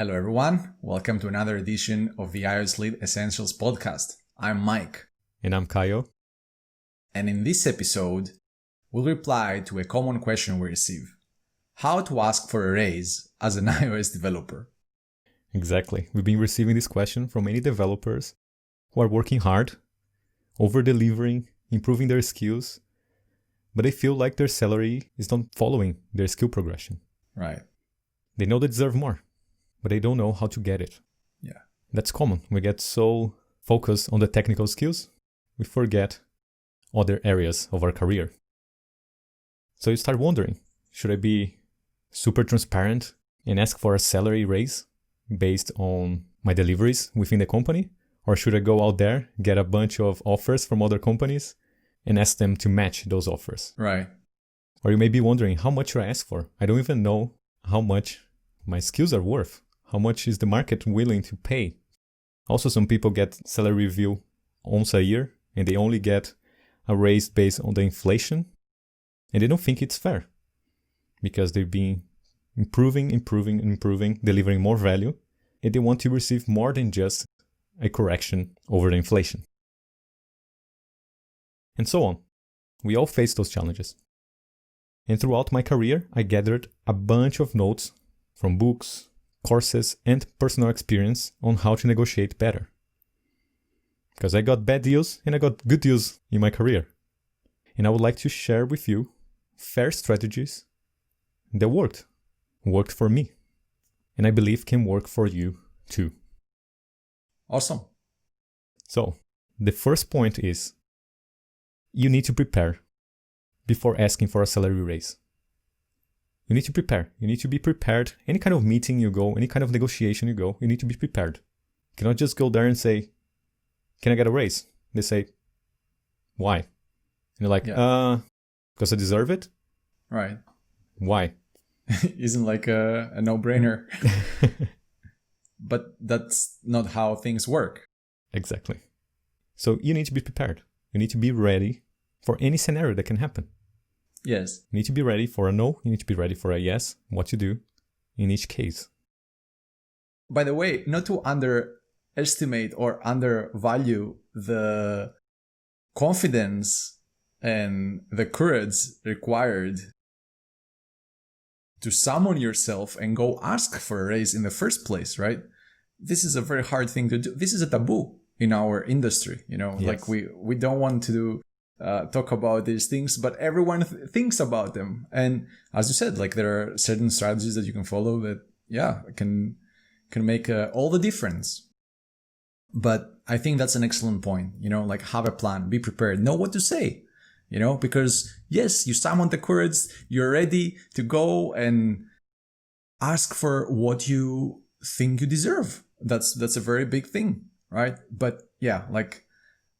Hello everyone, welcome to another edition of the iOS Lead Essentials podcast. I'm Mike. And I'm Kayo. And in this episode, we'll reply to a common question we receive. How to ask for a raise as an iOS developer. Exactly. We've been receiving this question from many developers who are working hard, over-delivering, improving their skills, but they feel like their salary is not following their skill progression. Right. They know they deserve more, but they don't know how to get it. Yeah. That's common. We get so focused on the technical skills, we forget other areas of our career. So you start wondering, should I be super transparent and ask for a salary raise based on my deliveries within the company? Or should I go out there, get a bunch of offers from other companies and ask them to match those offers? Right. Or you may be wondering, how much should I ask for? I don't even know how much my skills are worth. How much is the market willing to pay? Also, some people get salary review once a year and they only get a raise based on the inflation. And they don't think it's fair because they've been improving, delivering more value. And they want to receive more than just a correction over the inflation. And so on. We all face those challenges. And throughout my career, I gathered a bunch of notes from books, courses, and personal experience on how to negotiate better. Because I got bad deals and I got good deals in my career. And I would like to share with you fair strategies that worked for me. And I believe can work for you too. Awesome. So, the first point is you need to prepare before asking for a salary raise. You need to prepare. You need to be prepared. Any kind of meeting you go, any kind of negotiation you go, you need to be prepared. You cannot just go there and say, can I get a raise? They say, why? And you're like, because I deserve it? Right. Why? Isn't like a no-brainer. But that's not how things work. Exactly. So you need to be prepared. You need to be ready for any scenario that can happen. Yes. You need to be ready for a no. You need to be ready for a yes. What to do in each case. By the way, not to underestimate or undervalue the confidence and the courage required to summon yourself and go ask for a raise in the first place, right? This is a very hard thing to do. This is a taboo in our industry, Yes. Like we don't want to talk about these things, but everyone thinks about them. And as you said, like there are certain strategies that you can follow that, can make all the difference. But I think that's an excellent point, like have a plan, be prepared, know what to say, because yes, you summon the courage, you're ready to go and ask for what you think you deserve. That's a very big thing, right? But yeah, like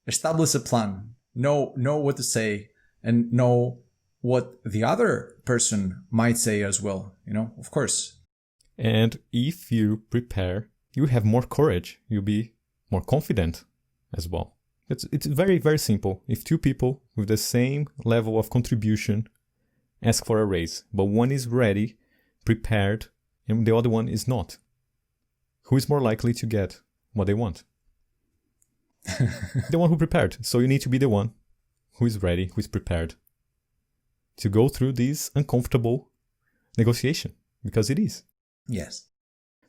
establish a plan. Know what to say and know what the other person might say as well, of course. And if you prepare, you have more courage. You'll be more confident as well. It's very, very simple. If two people with the same level of contribution ask for a raise, but one is ready, prepared, and the other one is not, who is more likely to get what they want? The one who prepared. So you need to be the one who is ready, who is prepared to go through this uncomfortable negotiation, because it is. Yes.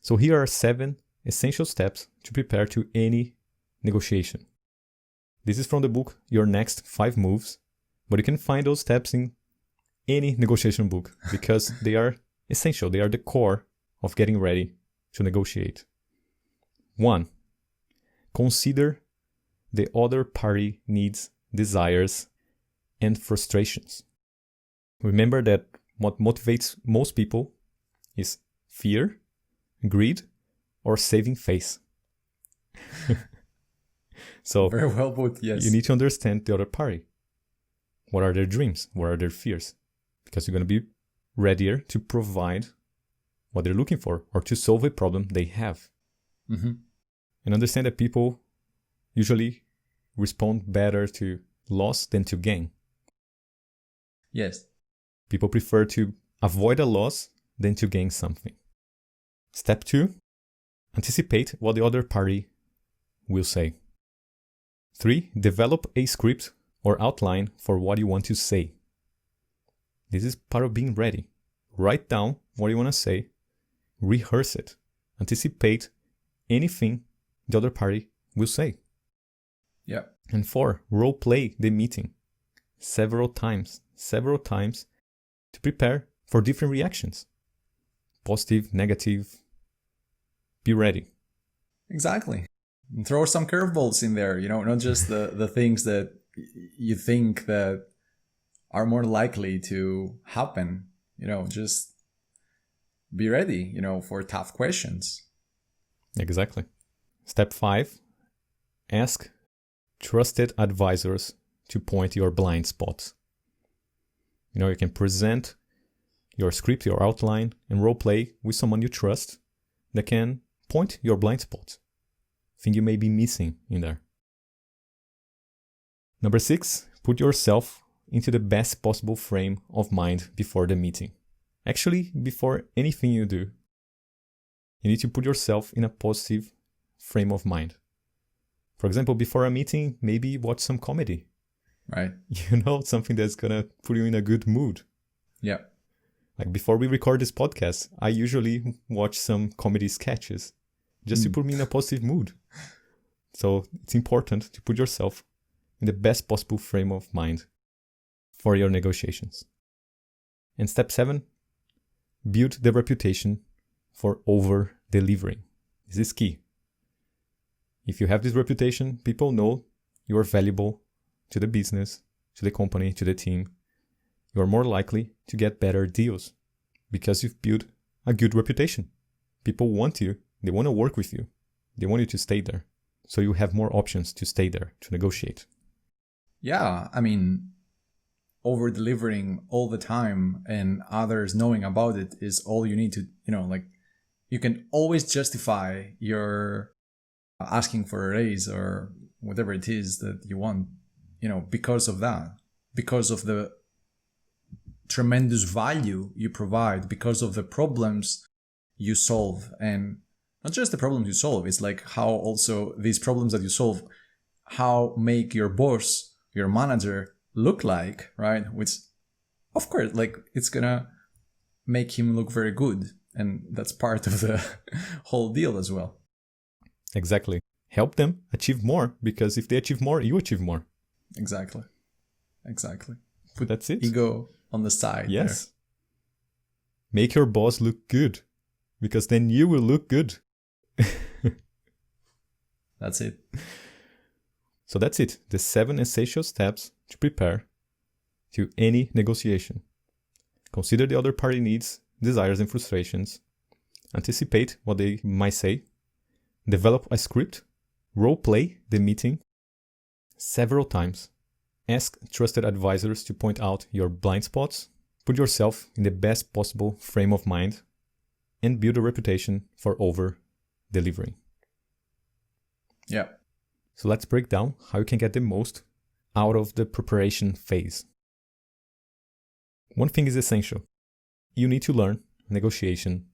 So here are 7 essential steps to prepare to any negotiation. This is from the book, Your Next 5 Moves, but you can find those steps in any negotiation book because they are essential. They are the core of getting ready to negotiate. 1. Consider the other party needs, desires, and frustrations. Remember that what motivates most people is fear, greed, or saving face. So very well put, yes. You need to understand the other party. What are their dreams? What are their fears? Because you're going to be readier to provide what they're looking for or to solve a problem they have. Mm-hmm. And understand that people usually respond better to loss than to gain. Yes. People prefer to avoid a loss than to gain something. Step 2, Anticipate what the other party will say. 3. Develop a script or outline for what you want to say. This is part of being ready. Write down what you want to say. Rehearse it. Anticipate anything the other party will say. Yeah. And 4. Role play the meeting several times to prepare for different reactions. Positive, negative. Be ready. Exactly. And throw some curveballs in there, not just the things that you think that are more likely to happen, just be ready, for tough questions. Exactly. Step 5, ask trusted advisors to point your blind spots. You can present your script, your outline, and role play with someone you trust that can point your blind spots. Thing you may be missing in there. Number 6, put yourself into the best possible frame of mind before the meeting. Actually, before anything you do, you need to put yourself in a positive frame of mind. For example, before a meeting, maybe watch some comedy. Right. Something that's gonna put you in a good mood. Yeah. Like before we record this podcast, I usually watch some comedy sketches just to put me in a positive mood. So it's important to put yourself in the best possible frame of mind for your negotiations. And step 7, build the reputation for over-delivering. This is key. If you have this reputation, people know you are valuable to the business, to the company, to the team. You are more likely to get better deals because you've built a good reputation. People want you. They want to work with you. They want you to stay there. So you have more options to stay there, to negotiate. Yeah, over-delivering all the time and others knowing about it is all you need to, you can always justify your asking for a raise or whatever it is that you want, because of that, because of the tremendous value you provide, because of the problems you solve. And not just the problems you solve, it's like how also these problems that you solve, how make your boss, your manager look like, right? Which, of course, it's gonna make him look very good. And that's part of the whole deal as well. Exactly. Help them achieve more, because if they achieve more, you achieve more. Exactly. Put that's it. Ego on the side. Yes. There. Make your boss look good, because then you will look good. That's it. So that's it. The 7 essential steps to prepare to any negotiation. Consider the other party needs, desires, and frustrations. Anticipate what they might say. Develop a script. Role play the meeting several times. Ask trusted advisors to point out your blind spots. Put yourself in the best possible frame of mind. And build a reputation for over-delivering. Yeah. So let's break down how you can get the most out of the preparation phase. One thing is essential. You need to learn negotiation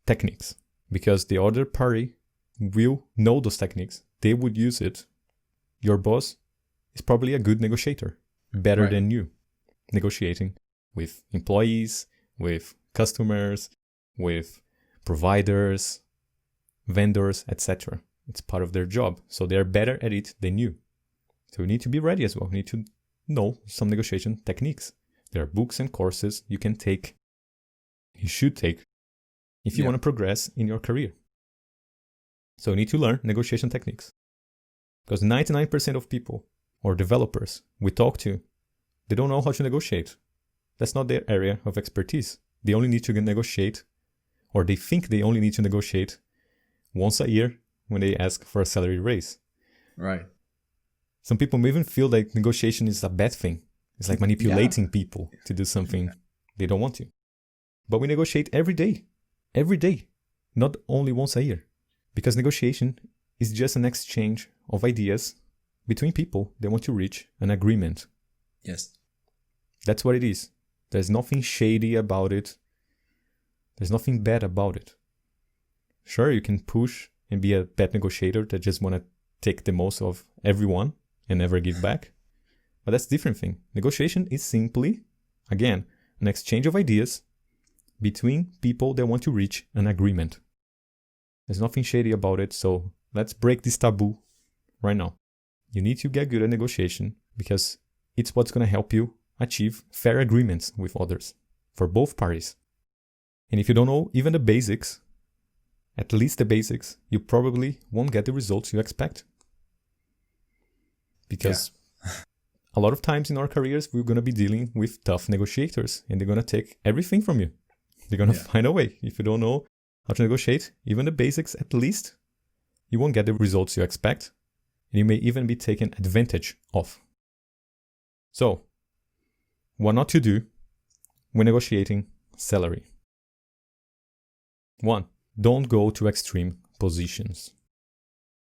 techniques, because the other party will know those techniques. They would use it. Your boss is probably a good negotiator, better than you, negotiating with employees, with customers, with providers, vendors, etc. It's part of their job. So they're better at it than you. So you need to be ready as well. You need to know some negotiation techniques. There are books and courses you can take, you should take, if you want to progress in your career. So you need to learn negotiation techniques. Because 99% of people or developers we talk to, they don't know how to negotiate. That's not their area of expertise. They only need to negotiate, or they think they only need to negotiate once a year when they ask for a salary raise. Right. Some people may even feel like negotiation is a bad thing. It's like manipulating people to do something they don't want to. But we negotiate every day, not only once a year. Because negotiation is just an exchange of ideas between people that want to reach an agreement. Yes. That's what it is. There's nothing shady about it. There's nothing bad about it. Sure, you can push and be a bad negotiator that just want to take the most of everyone and never give back. But that's a different thing. Negotiation is simply, again, an exchange of ideas between people that want to reach an agreement. There's nothing shady about it, so let's break this taboo right now. You need to get good at negotiation because it's what's going to help you achieve fair agreements with others for both parties. And if you don't know even the basics, at least the basics, you probably won't get the results you expect. Because a lot of times in our careers, we're going to be dealing with tough negotiators and they're going to take everything from you. They're going to find a way. If you don't know how to negotiate, even the basics at least, you won't get the results you expect. And you may even be taken advantage of. So, what not to do when negotiating salary? 1. Don't go to extreme positions.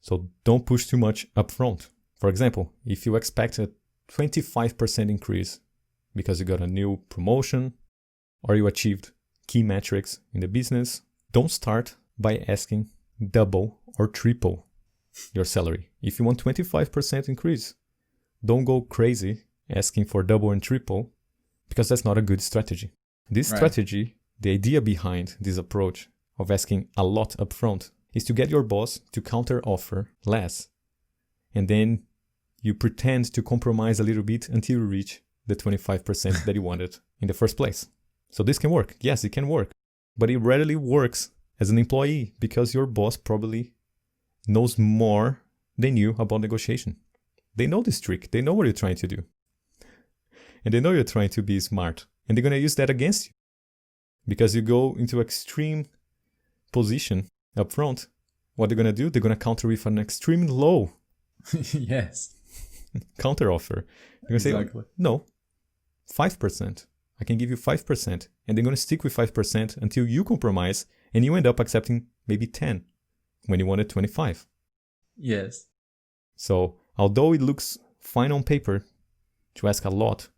So don't push too much upfront. For example, if you expect a 25% increase because you got a new promotion or you achieved key metrics in the business, don't start by asking double or triple your salary. If you want 25% increase, don't go crazy asking for double and triple because that's not a good strategy. This strategy, the idea behind this approach of asking a lot upfront is to get your boss to counter offer less. And then you pretend to compromise a little bit until you reach the 25% that you wanted in the first place. So this can work. Yes, it can work. But it rarely works as an employee because your boss probably knows more than you about negotiation. They know this trick. They know what you're trying to do. And they know you're trying to be smart. And they're going to use that against you. Because you go into extreme position up front, what they're going to do, they're going to counter with an extreme low counter offer. They're going to say, no, 5%. I can give you 5%. And they're going to stick with 5% until you compromise and you end up accepting maybe 10 when you wanted 25. Yes. So although it looks fine on paper to ask a lot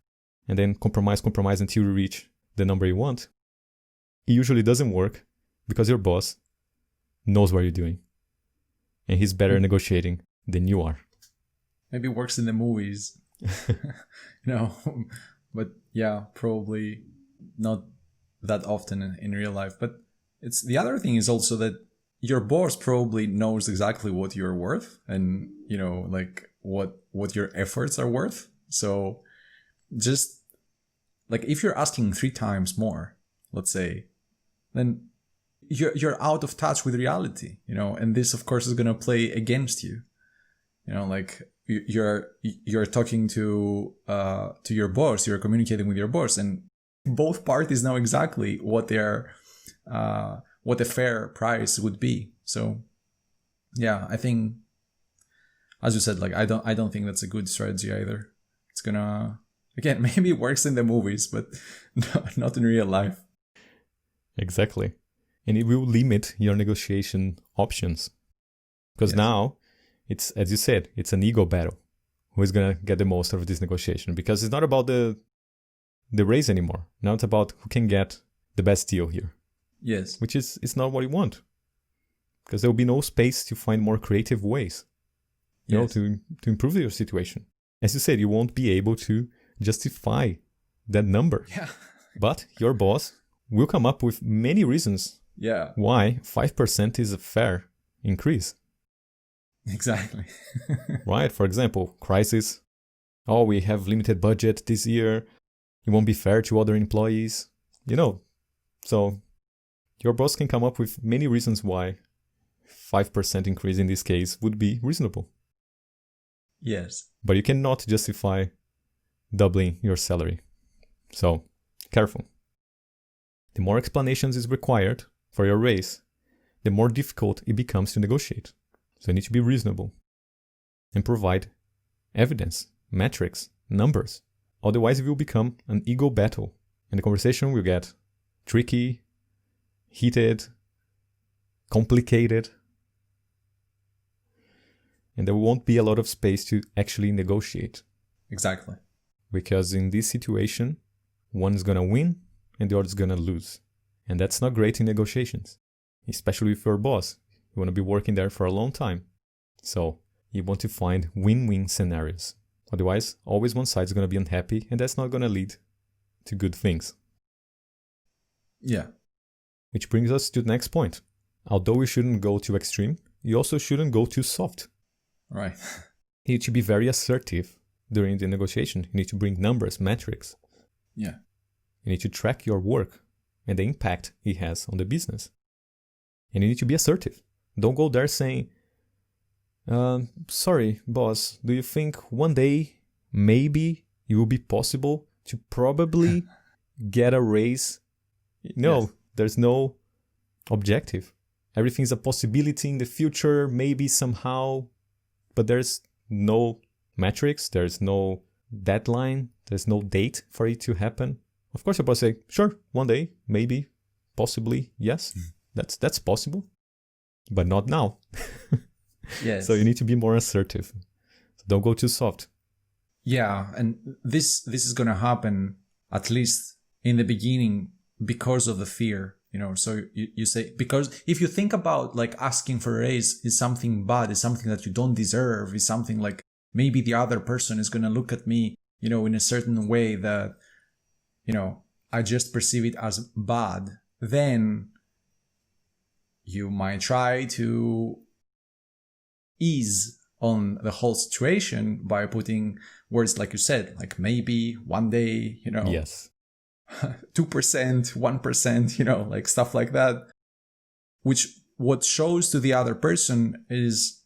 and then compromise until you reach the number you want, it usually doesn't work because your boss knows what you're doing and he's better negotiating than you are. Maybe it works in the movies, but yeah, probably not that often in real life. But it's the other thing is also that your boss probably knows exactly what you're worth and, like what your efforts are worth. So just like if you're asking 3 times more, let's say, then you're out of touch with reality, and this of course is going to play against you. Like you're talking to your boss, you're communicating with your boss, and both parties know exactly what what a fair price would be. So yeah, I think, as you said, like I don't think that's a good strategy either. It's gonna, again, maybe it works in the movies, but not in real life. Exactly. And it will limit your negotiation options. Because now, it's, as you said, it's an ego battle. Who is going to get the most out of this negotiation? Because it's not about the raise anymore. Now it's about who can get the best deal here. Yes. Which is it's not what you want. Because there will be no space to find more creative ways, to improve your situation. As you said, you won't be able to justify that number. Yeah. But your boss will come up with many reasons why 5% is a fair increase. Exactly. Right? For example, crisis. Oh, we have limited budget this year. It won't be fair to other employees. So your boss can come up with many reasons why 5% increase in this case would be reasonable. Yes. But you cannot justify doubling your salary. So, careful. The more explanations is required for your raise, the more difficult it becomes to negotiate. So you need to be reasonable and provide evidence, metrics, numbers. Otherwise, it will become an ego battle and the conversation will get tricky, heated, complicated, and there won't be a lot of space to actually negotiate. Exactly. Because in this situation, one is going to win and the other is going to lose. And that's not great in negotiations. especially with your boss. You want to be working there for a long time. So you want to find win-win scenarios. Otherwise, always one side is going to be unhappy, and that's not going to lead to good things. Yeah. Which brings us to the next point. Although you shouldn't go too extreme, you also shouldn't go too soft. Right. You need to be very assertive during the negotiation. You need to bring numbers, metrics. Yeah. You need to track your work and the impact it has on the business. And you need to be assertive. Don't go there saying, sorry, boss, do you think one day maybe it will be possible to probably get a raise? No, yes. There's no objective. Everything's a possibility in the future, maybe somehow, but there's no metrics, there's no deadline, there's no date for it to happen. Of course, your boss say, sure, one day, maybe, possibly, yes, that's possible, but not now. Yes. So you need to be more assertive. So don't go too soft. Yeah, and this is going to happen at least in the beginning because of the fear, so you say, because if you think about like asking for a raise is something bad, is something that you don't deserve, is something like maybe the other person is going to look at me, in a certain way that, I just perceive it as bad, then you might try to ease on the whole situation by putting words like you said, like maybe one day, Yes. 2%, 1%, like stuff like that, which what shows to the other person is,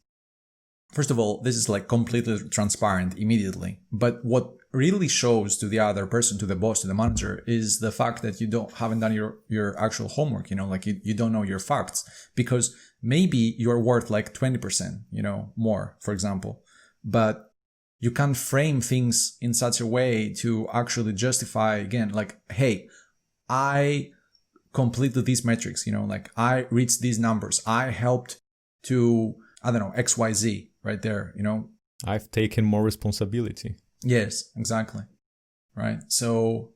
first of all, this is like completely transparent immediately. But what really shows to the other person, to the boss, to the manager, is the fact that you haven't done your actual homework, like you don't know your facts, because maybe you're worth like 20%, more, for example, but you can't frame things in such a way to actually justify, again, like, hey, I completed these metrics, like I reached these numbers. I helped to, I don't know, XYZ right there, I've taken more responsibility. Yes, exactly. Right. So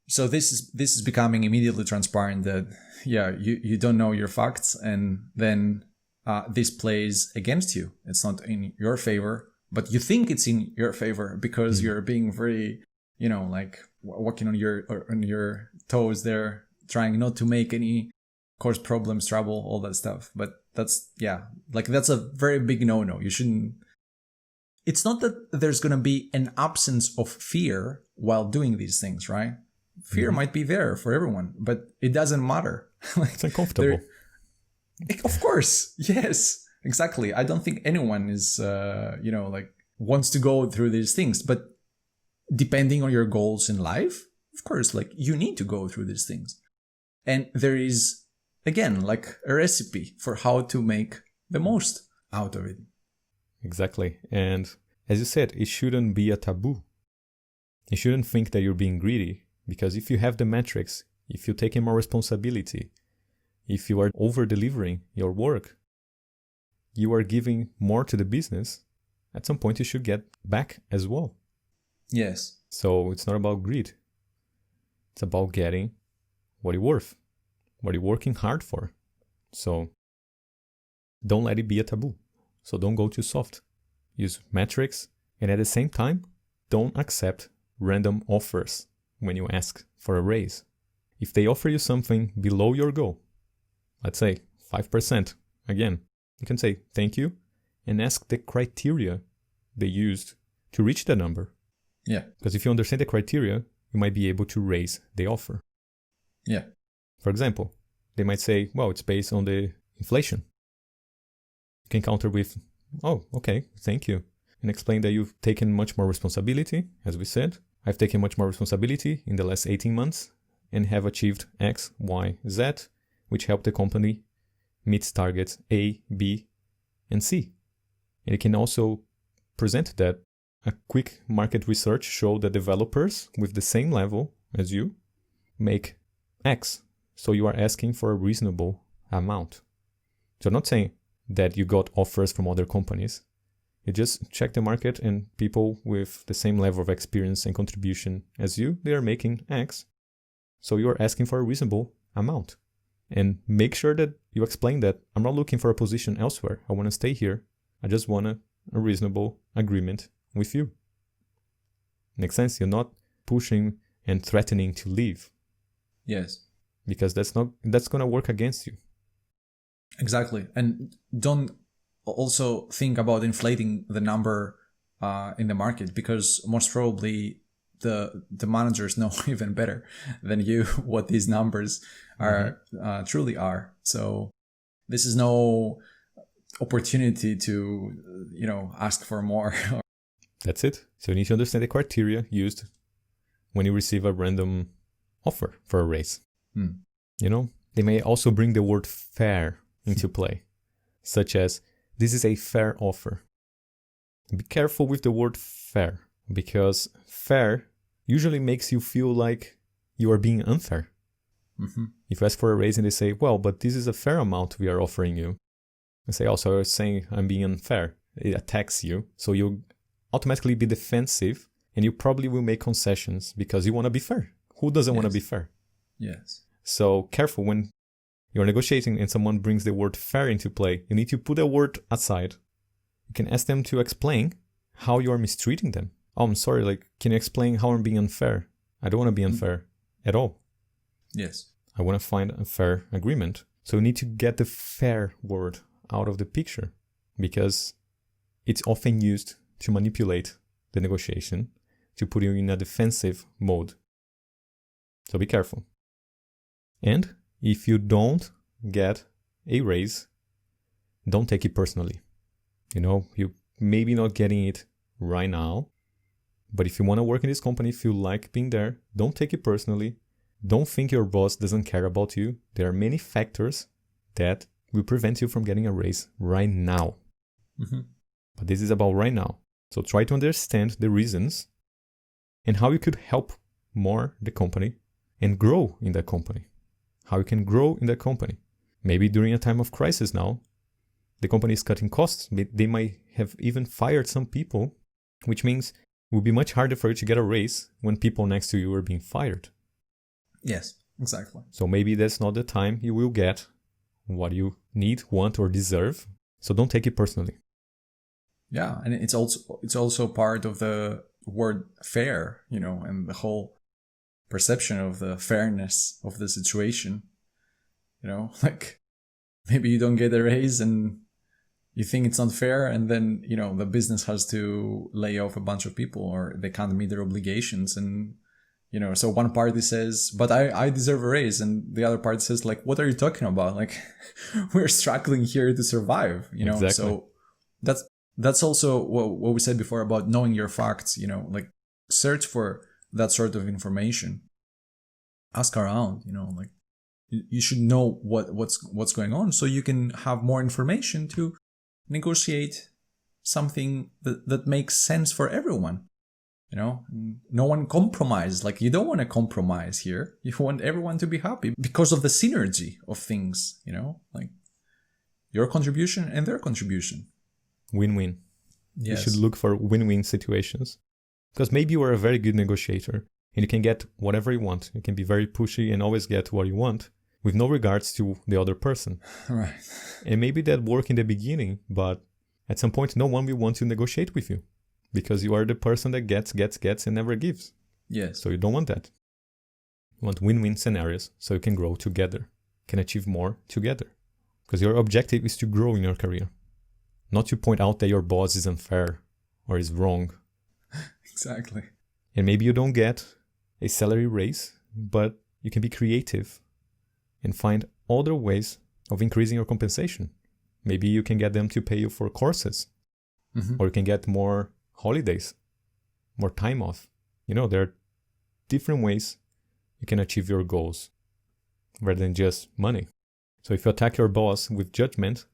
this is becoming immediately transparent that, yeah, you don't know your facts, and then this plays against you. It's not in your favor, but you think it's in your favor because you're being very, like walking on your toes there, trying not to make any cause problems, trouble, all that stuff. But that's a very big no-no. You shouldn't. It's not that there's going to be an absence of fear while doing these things, right? Fear might be there for everyone, but it doesn't matter. It's uncomfortable. Of course. Yes, exactly. I don't think anyone is, like wants to go through these things, but depending on your goals in life, of course, like you need to go through these things. And there is, again, like a recipe for how to make the most out of it. Exactly. And as you said, it shouldn't be a taboo. You shouldn't think that you're being greedy, because if you have the metrics, if you're taking more responsibility, if you are over-delivering your work, you are giving more to the business, at some point you should get back as well. Yes. So it's not about greed. It's about getting what you're worth, what you're working hard for. So don't let it be a taboo. So don't go too soft. Use metrics, and at the same time, don't accept random offers when you ask for a raise. If they offer you something below your goal, let's say 5%, again, you can say thank you and ask the criteria they used to reach the number. Yeah. Because if you understand the criteria, you might be able to raise the offer. Yeah. For example, they might say, well, it's based on the inflation. You can counter with, oh, okay, thank you. And explain that you've taken much more responsibility, as we said. I've taken much more responsibility in the last 18 months and have achieved X, Y, Z, which helped the company meet targets A, B, and C. And you can also present that a quick market research showed that developers with the same level as you make X. So you are asking for a reasonable amount. So I'm not saying that you got offers from other companies. You just check the market, and people with the same level of experience and contribution as you, they are making X. So you are asking for a reasonable amount. And make sure that you explain that I'm not looking for a position elsewhere. I want to stay here. I just want a reasonable agreement with you. Makes sense? You're not pushing and threatening to leave. Yes. Because that's going to work against you. Exactly. And don't also think about inflating the number in the market, because most probably the managers know even better than you what these numbers are truly are. So this is no opportunity to ask for more. That's it. So you need to understand the criteria used when you receive a random offer for a raise. They may also bring the word fair into play, such as, this is a fair offer. Be careful with the word fair, because fair usually makes you feel like you are being unfair. If you ask for a raise and they say, well, but this is a fair amount we are offering you, and say, also, I was saying I'm being unfair, it attacks you, so you'll automatically be defensive, and you probably will make concessions because you want to be fair. Who doesn't want to be fair? Yes. So careful when you're negotiating and someone brings the word fair into play. You need to put a word aside. You can ask them to explain how you are mistreating them. Oh, I'm sorry, can you explain how I'm being unfair? I don't want to be unfair at all. Yes. I want to find a fair agreement. So you need to get the fair word out of the picture, because it's often used to manipulate the negotiation, to put you in a defensive mode. So be careful. And if you don't get a raise, don't take it personally. You maybe not getting it right now, but if you want to work in this company, if you like being there, don't take it personally. Don't think your boss doesn't care about you. There are many factors that will prevent you from getting a raise right now. But this is about right now. So try to understand the reasons and how you could help more the company and grow in that company. How you can grow in that company. Maybe during a time of crisis now, the company is cutting costs. They might have even fired some people, which means it will be much harder for you to get a raise when people next to you are being fired. Yes, exactly. So maybe that's not the time you will get what you need, want, or deserve. So don't take it personally. Yeah, and it's also part of the word fair, and the whole perception of the fairness of the situation. Maybe you don't get a raise and you think it's unfair, and then the business has to lay off a bunch of people, or they can't meet their obligations, and so one party says, but I deserve a raise, and the other party says, what are you talking about? We're struggling here to survive. Exactly. So that's also what we said before about knowing your facts. Search for that sort of information. Ask around. You should know what's going on, so you can have more information to negotiate something that makes sense for everyone. No one compromises. You don't want to compromise here. You want everyone to be happy because of the synergy of things. Your contribution and their contribution. Win-win. Yes. You should look for win-win situations, because maybe you are a very good negotiator and you can get whatever you want. You can be very pushy and always get what you want, with no regards to the other person. Right. And maybe that worked in the beginning, but at some point no one will want to negotiate with you, because you are the person that gets and never gives. Yes. So you don't want that. You want win-win scenarios so you can grow together, can achieve more together. Because your objective is to grow in your career, not to point out that your boss is unfair or is wrong. Exactly. And maybe you don't get a salary raise, but you can be creative and find other ways of increasing your compensation. Maybe you can get them to pay you for courses, or you can get more holidays, more time off. There are different ways you can achieve your goals rather than just money. So if you attack your boss with judgment,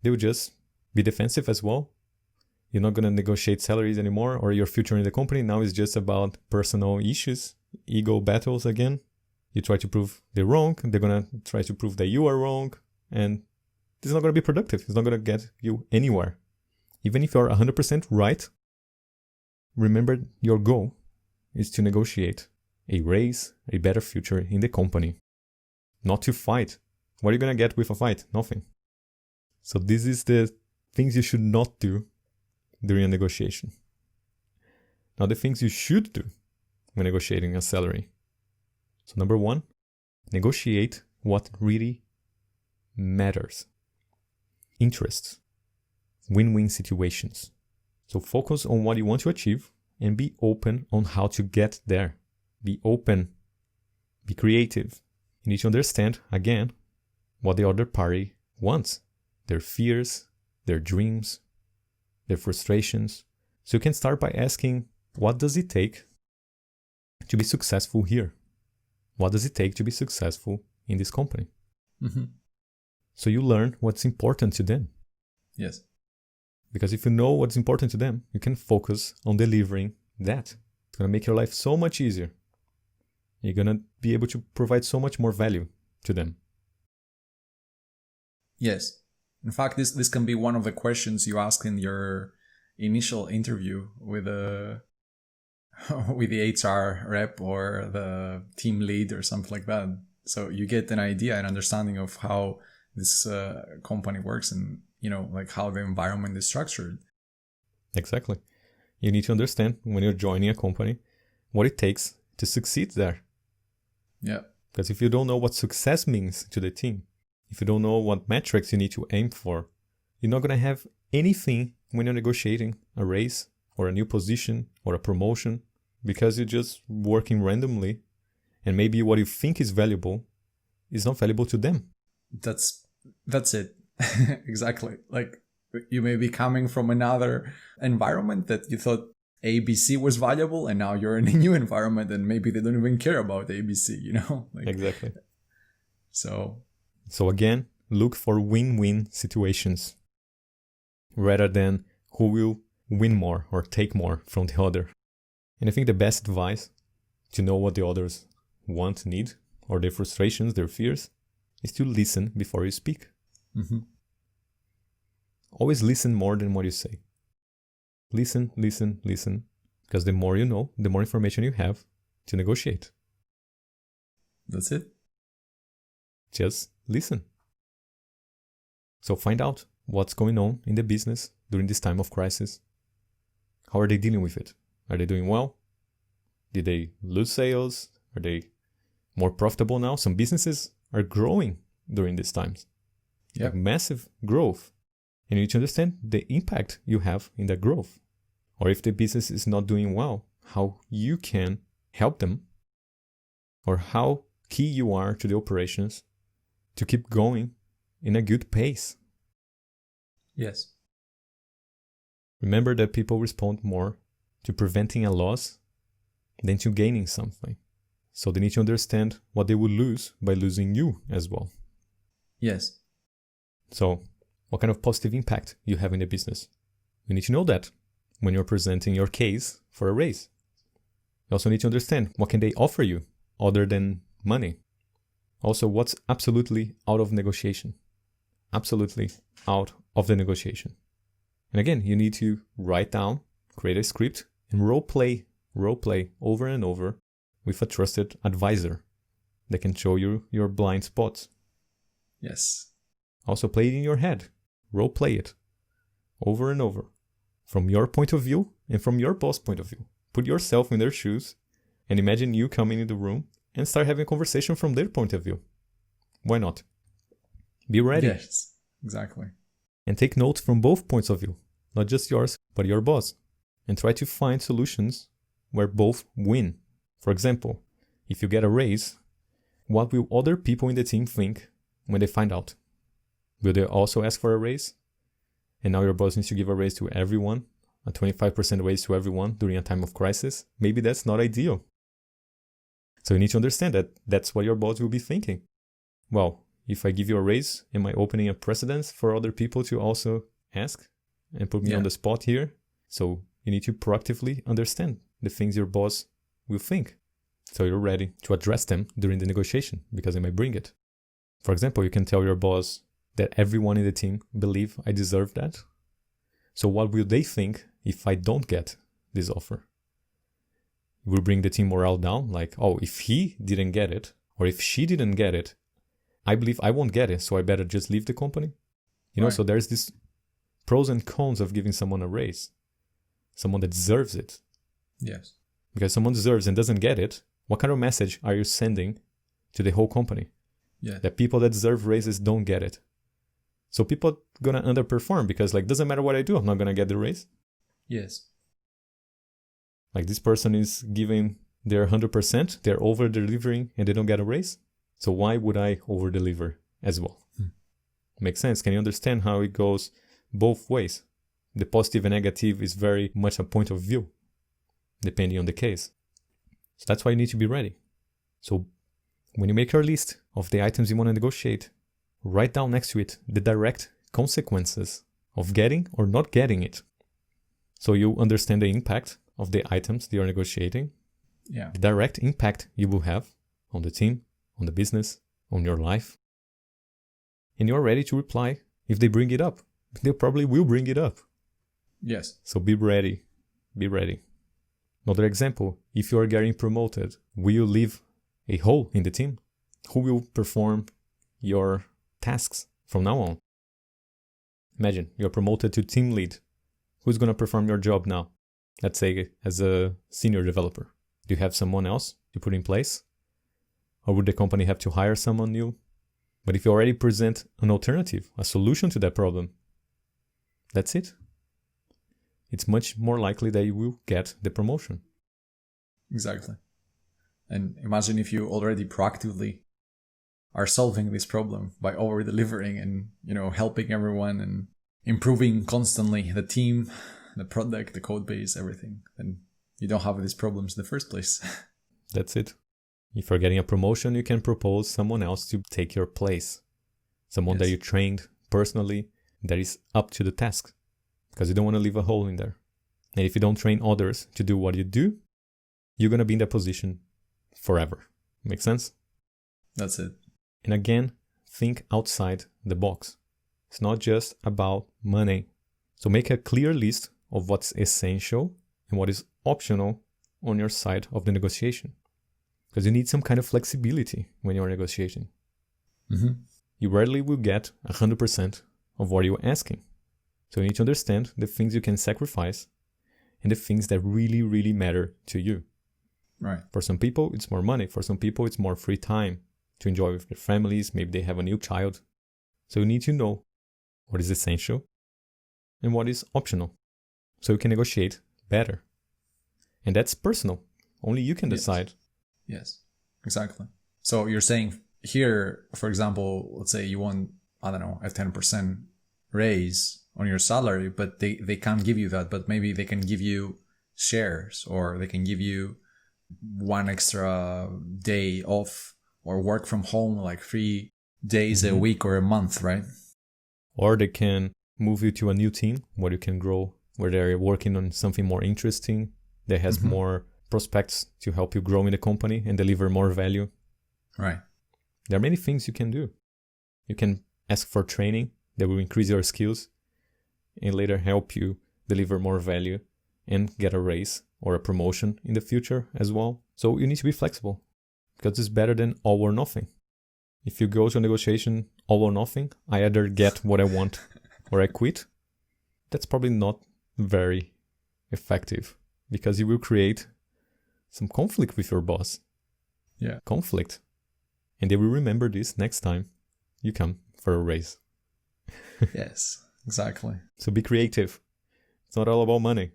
they will just be defensive as well. You're not going to negotiate salaries anymore, or your future in the company now is just about personal issues, ego battles again. You try to prove they're wrong, they're going to try to prove that you are wrong, and this is not going to be productive. It's not going to get you anywhere. Even if you're 100% right, remember your goal is to negotiate a raise, a better future in the company. not to fight. What are you going to get with a fight? Nothing. So this is the things you should not do during a negotiation. Now the things you should do when negotiating a salary. So number 1, negotiate what really matters. Interests. Win-win situations. So focus on what you want to achieve and be open on how to get there. Be open. Be creative. You need to understand, again, what the other party wants. Their fears, their dreams, their frustrations. So you can start by asking, what does it take to be successful here? What does it take to be successful in this company? Mm-hmm. So you learn what's important to them. Yes. Because if you know what's important to them, you can focus on delivering that. It's going to make your life so much easier. You're going to be able to provide so much more value to them. Yes. In fact, this can be one of the questions you ask in your initial interview with with the HR rep or the team lead or something like that. So you get an idea and understanding of how this company works and, like how the environment is structured. Exactly. You need to understand when you're joining a company what it takes to succeed there. Yeah. Because if you don't know what success means to the team, if you don't know what metrics you need to aim for, you're not going to have anything when you're negotiating a raise or a new position or a promotion, because you're just working randomly and maybe what you think is valuable is not valuable to them. That's it. Exactly. Like you may be coming from another environment that you thought ABC was valuable, and now you're in a new environment and maybe they don't even care about ABC, Exactly. So again, look for win-win situations rather than who will win more or take more from the other. And I think the best advice to know what the others want, need, or their frustrations, their fears, is to listen before you speak. Mm-hmm. Always listen more than what you say. Listen, listen, listen. Because the more you know, the more information you have to negotiate. That's it. Just listen. So find out what's going on in the business during this time of crisis. How are they dealing with it? Are they doing well? Did they lose sales? Are they more profitable now? Some businesses are growing during these times. Yeah. Like massive growth. And you need to understand the impact you have in that growth. Or if the business is not doing well, how you can help them, or how key you are to the operations to keep going in a good pace. Yes. Remember that people respond more to preventing a loss than to gaining something. So they need to understand what they would lose by losing you as well. Yes. So what kind of positive impact you have in the business? You need to know that when you're presenting your case for a raise. You also need to understand what can they offer you other than money. Also, what's absolutely out of negotiation. Absolutely out of the negotiation. And again, you need to write down, create a script, and role play over and over with a trusted advisor that can show you your blind spots. Yes. Also play it in your head. Role play it over and over from your point of view and from your boss' point of view. Put yourself in their shoes and imagine you coming in the room and start having a conversation from their point of view. Why not? Be ready. Yes, exactly. And take notes from both points of view, not just yours, but your boss. And try to find solutions where both win. For example, if you get a raise, what will other people in the team think when they find out? Will they also ask for a raise? And now your boss needs to give a raise to everyone, a 25% raise to everyone during a time of crisis. Maybe that's not ideal. So you need to understand that that's what your boss will be thinking. Well, if I give you a raise, am I opening a precedence for other people to also ask and put me on the spot here? So you need to proactively understand the things your boss will think. So you're ready to address them during the negotiation because they might bring it. For example, you can tell your boss that everyone in the team believe I deserve that. So what will they think if I don't get this offer? It will bring the team morale down, like, oh, if he didn't get it, or if she didn't get it, I believe I won't get it, so I better just leave the company. You know, Right. so there's this pros and cons of giving someone a raise. Someone that deserves it. Yes. Because someone deserves and doesn't get it, what kind of message are you sending to the whole company? Yeah. That people that deserve raises don't get it. So people gonna underperform because like doesn't matter what I do, I'm not gonna get the raise. Yes. Like this person is giving their 100%, they're over delivering and they don't get a raise. So why would I over deliver as well? Makes sense. Can you understand how it goes both ways? The positive and negative is very much a point of view, depending on the case. So that's why you need to be ready. So when you make your list of the items you want to negotiate, write down next to it the direct consequences of getting or not getting it. So you understand the impact of the items you're negotiating, Yeah. the direct impact you will have on the team, on the business, on your life. And you're ready to reply if they bring it up. They probably will bring it up. Yes. So be ready. Be ready. Another example, if you are getting promoted, will you leave a hole in the team? Who will perform your tasks from now on? Imagine you're promoted to team lead. Who's going to perform your job now? Let's say as a senior developer. Do you have someone else to put in place? Or would the company have to hire someone new? But if you already present an alternative, a solution to that problem, that's it. It's much more likely that you will get the promotion. Exactly. And imagine if you already proactively are solving this problem by over delivering and, helping everyone and improving constantly the team, the product, the code base, everything. Then you don't have these problems in the first place. That's it. If you're getting a promotion, you can propose someone else to take your place. Someone that you trained personally that is up to the task. Because you don't want to leave a hole in there. And if you don't train others to do what you do, you're going to be in that position forever. Make sense? That's it. And again, think outside the box. It's not just about money. So make a clear list of what's essential and what is optional on your side of the negotiation. Because you need some kind of flexibility when you're negotiating. Mm-hmm. You rarely will get 100% of what you're asking. So you need to understand the things you can sacrifice and the things that really, really matter to you. Right. For some people, it's more money. For some people, it's more free time to enjoy with their families. Maybe they have a new child. So you need to know what is essential and what is optional. So you can negotiate better. And that's personal. Only you can decide. Yes, exactly. So you're saying here, for example, let's say you want, I don't know, a 10% raise on your salary, but they can't give you that, but maybe they can give you shares or they can give you one extra day off or work from home, like 3 days a week or a month, right? Or they can move you to a new team where you can grow, where they're working on something more interesting, that has more prospects to help you grow in the company and deliver more value. Right. There are many things you can do. You can ask for training that will increase your skills and later help you deliver more value and get a raise or a promotion in the future as well. So you need to be flexible because it's better than all or nothing. If you go to a negotiation all or nothing, I either get what I want or I quit. That's probably not very effective because you will create some conflict with your boss. Yeah. Conflict. And they will remember this next time you come for a raise. Yes, exactly. So be creative. It's not all about money.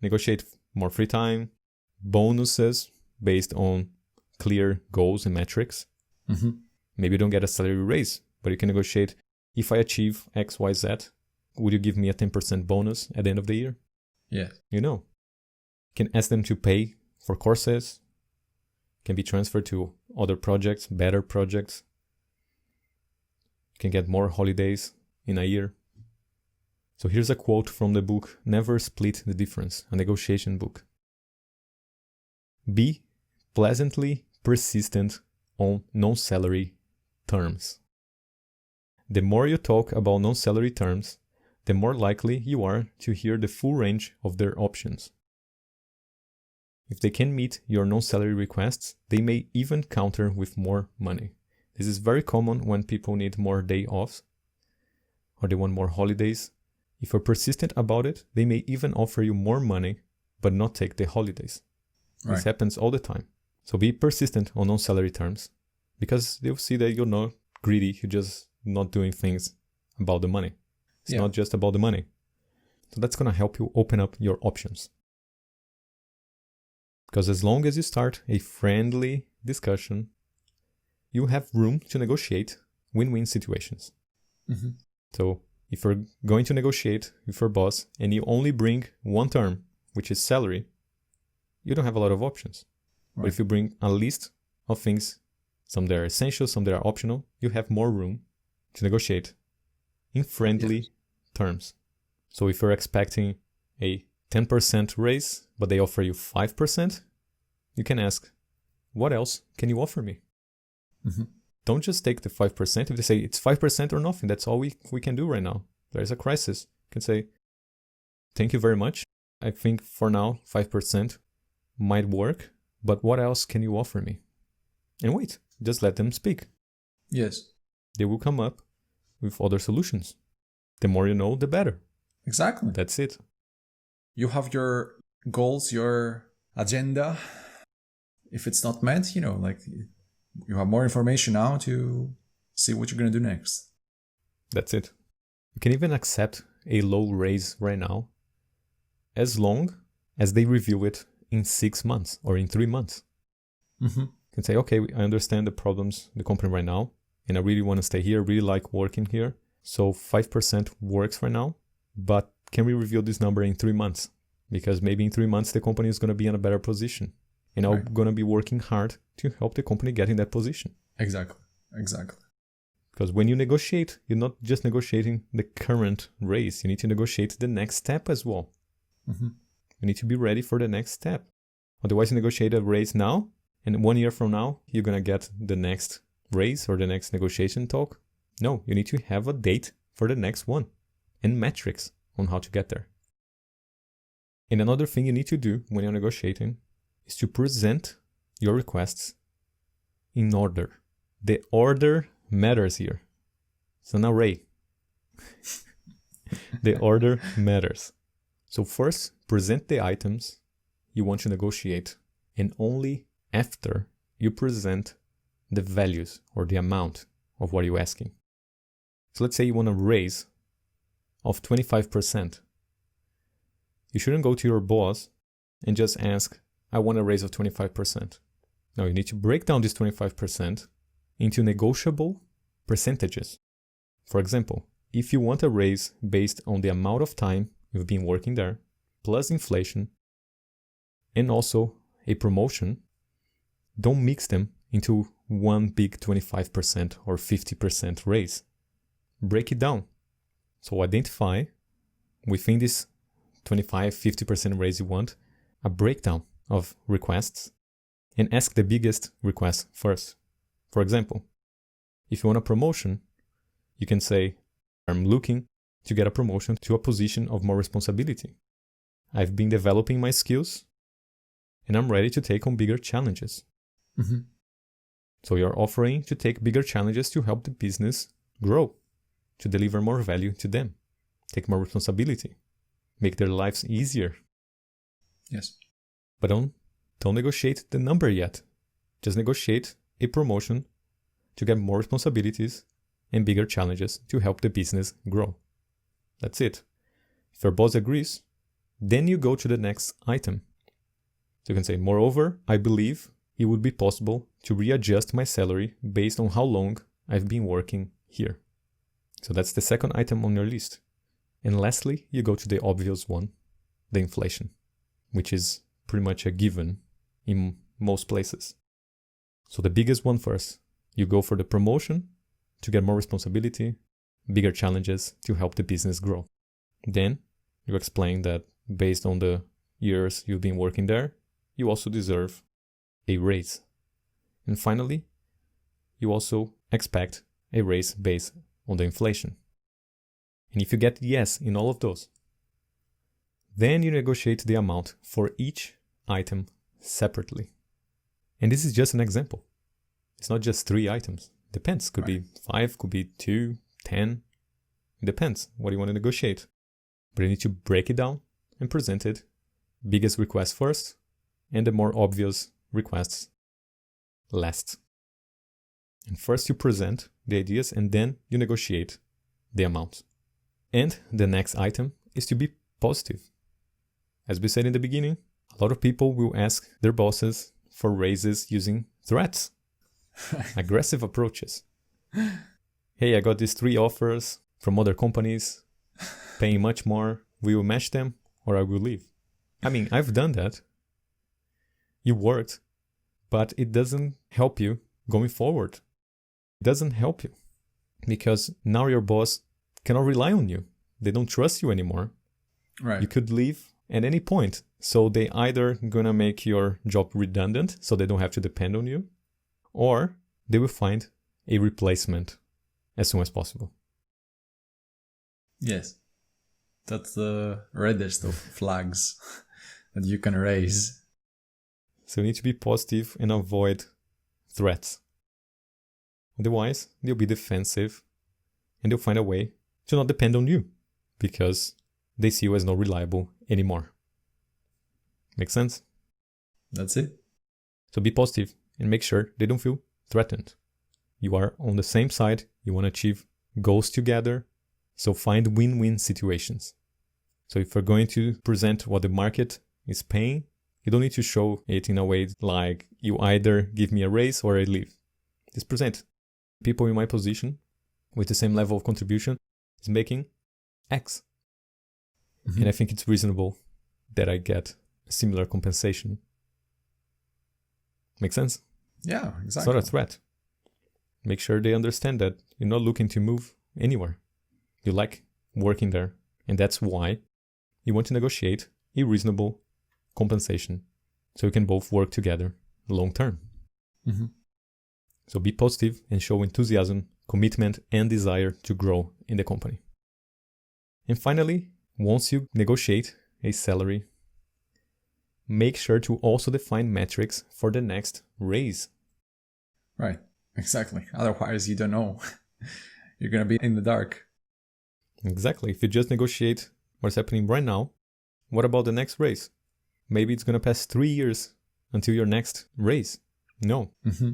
Negotiate more free time, bonuses based on clear goals and metrics. Mm-hmm. Maybe you don't get a salary raise, but you can negotiate, if I achieve X, Y, Z, would you give me a 10% bonus at the end of the year? Yeah. You know. You can ask them to pay for courses, can be transferred to other projects, better projects. You can get more holidays in a year. So here's a quote from the book Never Split the Difference, a negotiation book. Be pleasantly persistent on non-salary terms. The more you talk about non-salary terms, the more likely you are to hear the full range of their options. If they can meet your non-salary requests, they may even counter with more money. This is very common when people need more day offs or they want more holidays. If you're persistent about it, they may even offer you more money but not take the holidays. Right. This happens all the time. So be persistent on non-salary terms because they'll see that you're not greedy, you're just not doing things about the money. It's not just about the money. So that's going to help you open up your options. Because as long as you start a friendly discussion, you have room to negotiate win-win situations. Mm-hmm. So if you're going to negotiate with your boss and you only bring one term, which is salary, you don't have a lot of options. Right. But if you bring a list of things, some that are essential, some that are optional, you have more room to negotiate in friendly terms. So if you're expecting a 10% raise, but they offer you 5%, you can ask, what else can you offer me? Mm-hmm. Don't just take the 5%. If they say it's 5% or nothing, that's all we can do right now. There is a crisis. You can say, thank you very much. I think for now, 5% might work, but what else can you offer me? And wait, just let them speak. Yes. They will come up with other solutions. The more you know, the better. Exactly. That's it. You have your goals, your agenda. If it's not met, like you have more information now to see what you're going to do next. That's it. You can even accept a low raise right now as long as they review it in 6 months or in 3 months. Mm-hmm. You can say, okay, I understand the problems in the company right now, and I really want to stay here, really like working here. So 5% works right now, but can we review this number in 3 months? Because maybe in 3 months, the company is going to be in a better position. And I'm going to be working hard to help the company get in that position. Exactly. Because when you negotiate, you're not just negotiating the current raise. You need to negotiate the next step as well. Mm-hmm. You need to be ready for the next step. Otherwise, you negotiate a raise now, and 1 year from now, you're going to get the next raise or the next negotiation talk. No, you need to have a date for the next one and metrics on how to get there. And another thing you need to do when you're negotiating is to present your requests in order. The order matters here. It's an array. The order matters. So first, present the items you want to negotiate, and only after you present the values or the amount of what you're asking. So let's say you want a raise of 25%. You shouldn't go to your boss and just ask, I want a raise of 25%. No, you need to break down this 25% into negotiable percentages. For example, if you want a raise based on the amount of time you've been working there, plus inflation, and also a promotion, don't mix them into one big 25% or 50% raise. Break it down. So identify within this 25-50% raise you want a breakdown of requests and ask the biggest request first. For example, if you want a promotion, you can say, I'm looking to get a promotion to a position of more responsibility. I've been developing my skills and I'm ready to take on bigger challenges. Mm-hmm. So you're offering to take bigger challenges to help the business grow, to deliver more value to them, take more responsibility, make their lives easier. Yes. But don't negotiate the number yet. Just negotiate a promotion to get more responsibilities and bigger challenges to help the business grow. That's it. If your boss agrees, then you go to the next item. So you can say, moreover, I believe it would be possible to readjust my salary based on how long I've been working here. So that's the second item on your list. And lastly, you go to the obvious one, the inflation, which is pretty much a given in most places. So the biggest one first, you go for the promotion to get more responsibility, bigger challenges to help the business grow. Then you explain that based on the years you've been working there, you also deserve a raise. And finally, you also expect a raise based on the inflation. And if you get yes in all of those, then you negotiate the amount for each item separately. And this is just an example. It's not just 3 items. Depends. Could be 5, could be 2, 10. It depends what you want to negotiate. But you need to break it down and present it. Biggest request first, and the more obvious requests last. And first you present the ideas, and then you negotiate the amount. And the next item is to be positive. As we said in the beginning, a lot of people will ask their bosses for raises using threats, aggressive approaches. Hey, I got these 3 offers from other companies, paying much more. Will you match them or I will leave? I mean, I've done that. You worked, but it doesn't help you going forward. It doesn't help you because now your boss cannot rely on you. They don't trust you anymore. Right. You could leave at any point. So they either gonna make your job redundant so they don't have to depend on you, or they will find a replacement as soon as possible. Yes. That's the reddest of flags that you can raise. So you need to be positive and avoid threats. Otherwise, they'll be defensive and they'll find a way to not depend on you because they see you as not reliable anymore. Make sense? That's it. So be positive and make sure they don't feel threatened. You are on the same side. You want to achieve goals together. So find win-win situations. So if you're going to present what the market is paying, you don't need to show it in a way like you either give me a raise or I leave. Just present. People in my position with the same level of contribution is making X. Mm-hmm. And I think it's reasonable that I get a similar compensation. Make sense? Yeah, exactly. It's not a threat. Make sure they understand that you're not looking to move anywhere. You like working there. And that's why you want to negotiate a reasonable compensation so you can both work together long term. Mm-hmm. So be positive and show enthusiasm, commitment, and desire to grow in the company. And finally, once you negotiate a salary, make sure to also define metrics for the next raise. Right, exactly. Otherwise, you don't know. You're going to be in the dark. Exactly. If you just negotiate what's happening right now, what about the next raise? Maybe it's going to pass 3 years until your next raise. No. Mm-hmm.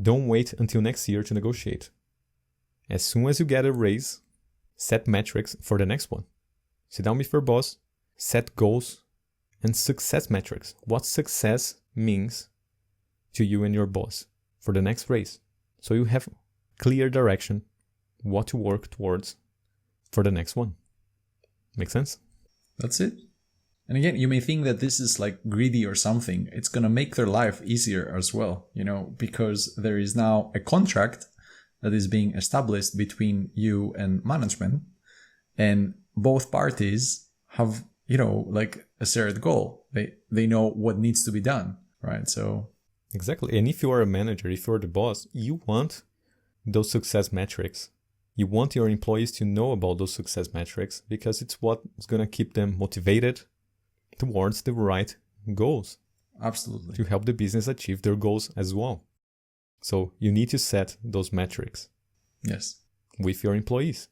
Don't wait until next year to negotiate. As soon as you get a raise, set metrics for the next one. Sit down with your boss, set goals, and success metrics. What success means to you and your boss for the next raise. So you have clear direction, what to work towards for the next one. Make sense? That's it. And again, you may think that this is like greedy or something. It's going to make their life easier as well, because there is now a contract that is being established between you and management. And both parties have, like a shared goal. They know what needs to be done, right? So exactly. And if you are a manager, if you're the boss, you want those success metrics. You want your employees to know about those success metrics because it's what is going to keep them motivated towards the right goals. Absolutely. To help the business achieve their goals as well. So you need to set those metrics. Yes. With your employees.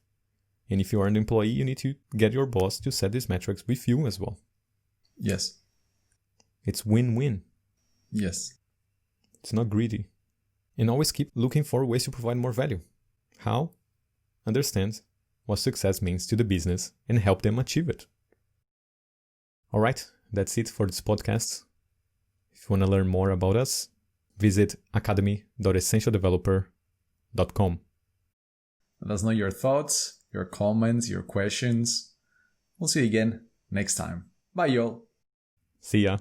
And if you are an employee, you need to get your boss to set these metrics with you as well. Yes. It's win-win. Yes. It's not greedy. And always keep looking for ways to provide more value. How? Understand what success means to the business and help them achieve it. All right, that's it for this podcast. If you want to learn more about us, visit academy.essentialdeveloper.com. Let us know your thoughts, your comments, your questions. We'll see you again next time. Bye, y'all. See ya.